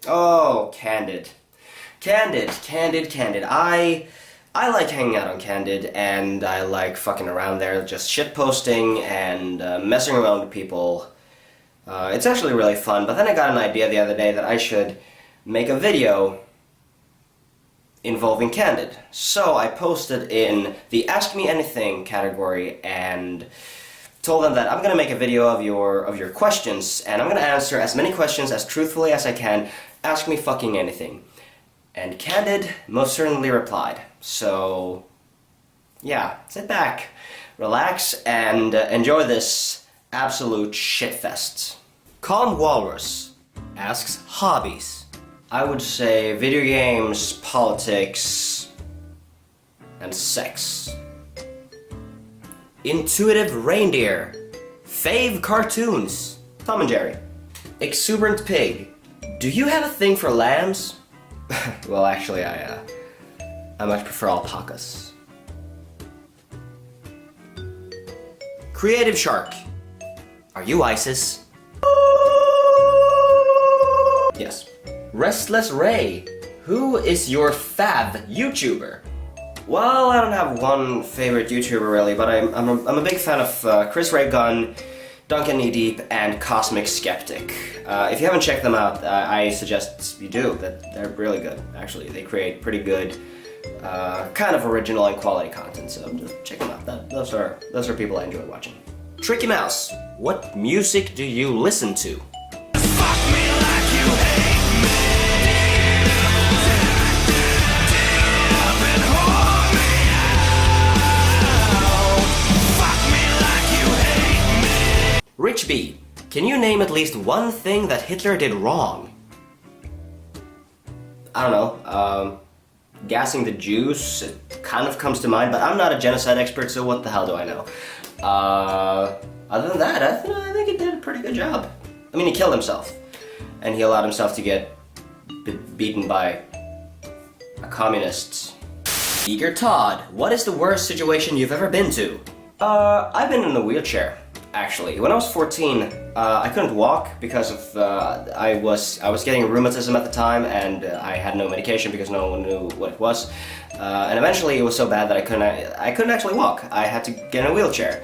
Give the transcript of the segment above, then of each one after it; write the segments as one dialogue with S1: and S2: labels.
S1: Oh, Candid. Candid. I like hanging out on Candid, and I like fucking around there, just shitposting and messing around with people. It's actually really fun, but then I got an idea the other day that I should make a video involving Candid. So I posted in the Ask Me Anything category and told them that I'm gonna make a video of your questions, and I'm gonna answer as many questions as truthfully as I can. Ask me fucking anything. And Candid most certainly replied. So, yeah, sit back, relax, and enjoy this absolute shitfest. Calm Walrus asks hobbies. I would say video games, politics, and sex. Intuitive Reindeer. Fave cartoons. Tom and Jerry. Exuberant Pig. Do you have a thing for lambs? Well, actually, I much prefer alpacas. Creative Shark. Are you ISIS? Yes. Restless Ray. Who is your fav YouTuber? Well, I don't have one favorite YouTuber really, but I'm a big fan of Chris Ray Gunn, Duncan Knee Deep, and Cosmic Skeptic. If you haven't checked them out, I suggest you do. That they're really good, actually. They create pretty good, kind of original and quality content, so just check them out. Those are people I enjoy watching. Tricky Mouse, what music do you listen to? Fuck me like you hate me. Up and hold me out. Fuck me like you hate me. Rich B, can you name at least one thing that Hitler did wrong? I don't know, gassing the Jews, it kind of comes to mind, but I'm not a genocide expert, so what the hell do I know? Other than that, I think he did a pretty good job. I mean, he killed himself, and he allowed himself to get beaten by a communist. Eager Todd, what is the worst situation you've ever been to? I've been in a wheelchair, actually. When I was 14, I couldn't walk because of, I was getting rheumatism at the time, and I had no medication because no one knew what it was. And eventually it was so bad that I couldn't actually walk. I had to get in a wheelchair.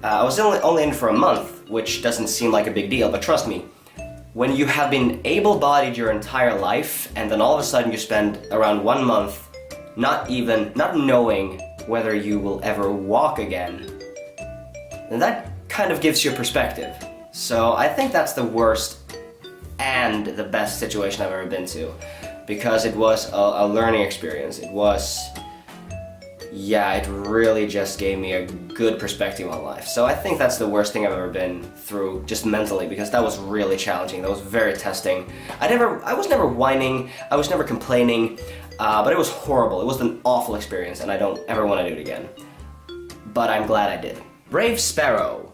S1: I was only in for a month, which doesn't seem like a big deal, but trust me, when you have been able-bodied your entire life, and then all of a sudden you spend around 1 month not knowing whether you will ever walk again, then that kind of gives you a perspective. So I think that's the worst and the best situation I've ever been to, because it was a learning experience. It really just gave me a good perspective on life. So I think that's the worst thing I've ever been through, just mentally, because that was really challenging. That was very testing. I was never whining, I was never complaining, but it was horrible. It was an awful experience, and I don't ever want to do it again. But I'm glad I did. Brave Sparrow.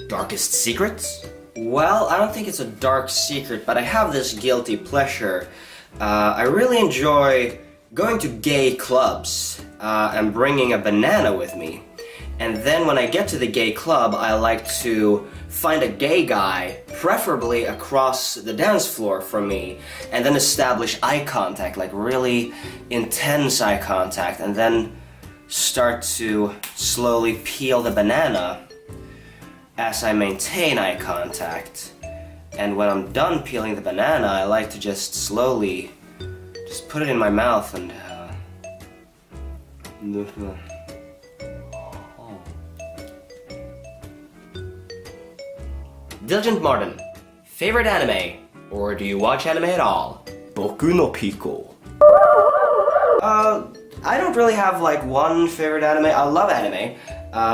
S1: Darkest secrets? Well, I don't think it's a dark secret, but I have this guilty pleasure. I really enjoy going to gay clubs and bringing a banana with me. And then when I get to the gay club, I like to find a gay guy, preferably across the dance floor from me, and then establish eye contact, like really intense eye contact, and then start to slowly peel the banana as I maintain eye contact. And when I'm done peeling the banana, I like to just slowly just put it in my mouth and Diligent Martin, favorite anime, or do you watch anime at all? Boku no Pico. I don't really have like one favorite anime. I love anime.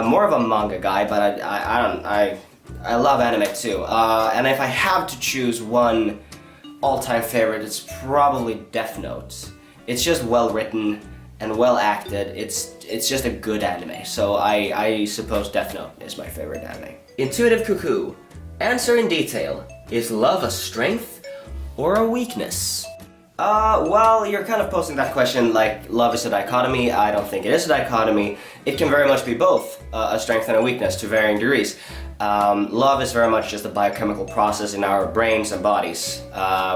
S1: More of a manga guy, but I love anime too. And if I have to choose one all-time favorite, it's probably Death Note. It's just well written and well acted. It's just a good anime. So I suppose Death Note is my favorite anime. Intuitive Cuckoo. Answer in detail. Is love a strength or a weakness? Well, you're kind of posing that question like love is a dichotomy. I don't think it is a dichotomy. It can very much be both a strength and a weakness to varying degrees. Love is very much just a biochemical process in our brains and bodies,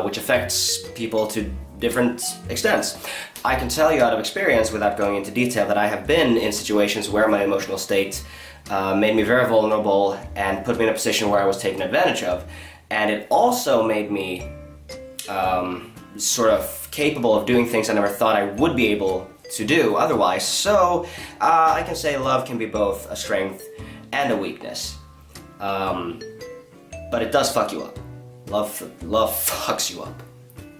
S1: which affects people to different extents. I can tell you out of experience, without going into detail, that I have been in situations where my emotional state made me very vulnerable and put me in a position where I was taken advantage of. And it also made me sort of capable of doing things I never thought I would be able to do otherwise. So I can say love can be both a strength and a weakness. But it does fuck you up. Love fucks you up.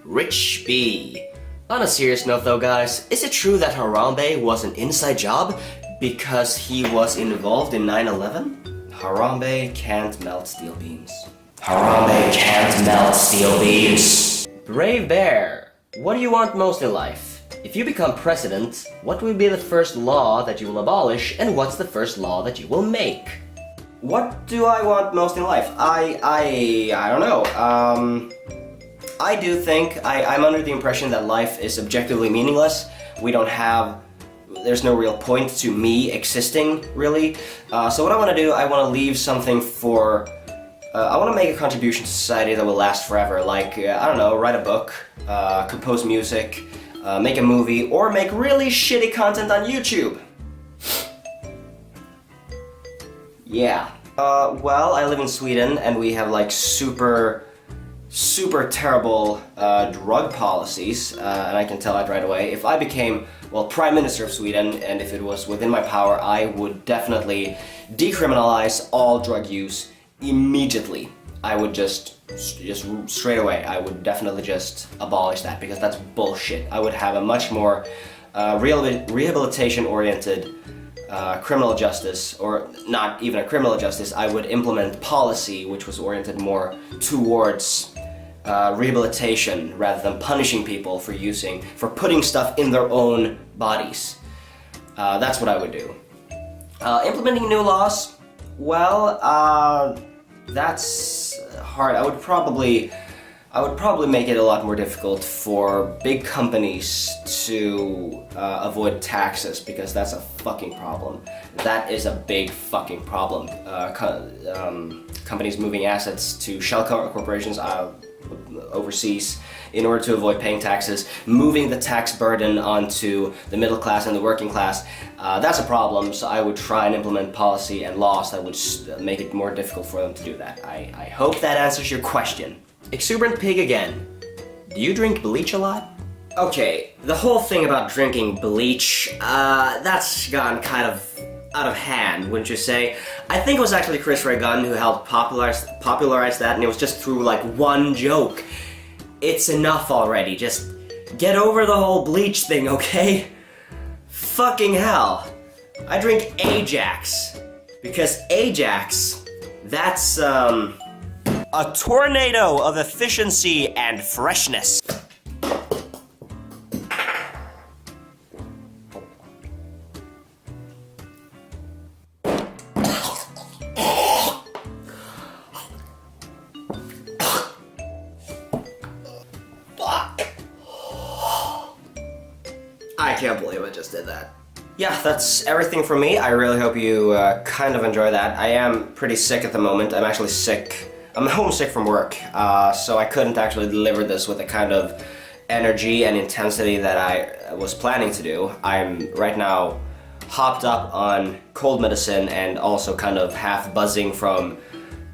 S1: Rich B. On a serious note though, guys, is it true that Harambe was an inside job because he was involved in 9/11? Harambe can't melt steel beams. Harambe can't melt steel beams. Brave Bear, what do you want most in life? If you become president, what will be the first law that you will abolish, and what's the first law that you will make? What do I want most in life? I don't know. I do think, I'm under the impression that life is objectively meaningless. There's no real point to me existing, really. So what I want to do, I want to leave something for, I want to make a contribution to society that will last forever. Like, I don't know, write a book, compose music, make a movie, or make really shitty content on YouTube. Yeah. Well, I live in Sweden, and we have like super terrible drug policies, and I can tell that right away. If I became, well, Prime Minister of Sweden, and if it was within my power, I would definitely decriminalize all drug use immediately. I would just straight away, I would definitely just abolish that, because that's bullshit. I would have a much more rehabilitation-oriented criminal justice, or not even a criminal justice. I would implement policy which was oriented more towards rehabilitation rather than punishing people for putting stuff in their own bodies. That's what I would do. Implementing new laws, well, that's hard. I would probably make it a lot more difficult for big companies to avoid taxes, because that's a fucking problem. That is a big fucking problem. Companies moving assets to shell corporations overseas in order to avoid paying taxes, moving the tax burden onto the middle class and the working class, that's a problem. So I would try and implement policy and laws that would make it more difficult for them to do that. I hope that answers your question. Exuberant Pig again. Do you drink bleach a lot? Okay, the whole thing about drinking bleach, that's gone kind of out of hand, wouldn't you say? I think it was actually Chris Ray Gunn who helped popularize that, and it was just through like one joke. It's enough already, just get over the whole bleach thing, okay? Fucking hell. I drink Ajax, because Ajax, that's, a tornado of efficiency and freshness. I can't believe I just did that. Yeah, that's everything from me. I really hope you kind of enjoy that. I am pretty sick at the moment. I'm actually sick. I'm homesick from work, so I couldn't actually deliver this with the kind of energy and intensity that I was planning to do. I'm right now hopped up on cold medicine and also kind of half buzzing from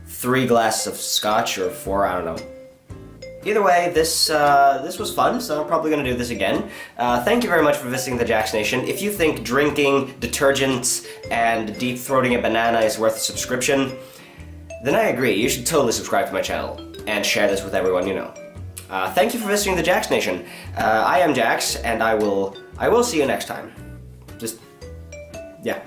S1: 3 glasses of scotch, or 4, I don't know. Either way, this was fun, so I'm probably going to do this again. Thank you very much for visiting the Jax Nation. If you think drinking detergents and deep-throating a banana is worth a subscription, then I agree. You should totally subscribe to my channel and share this with everyone you know. Thank you for visiting the Jax Nation. I am Jax, and I will see you next time. Just, yeah.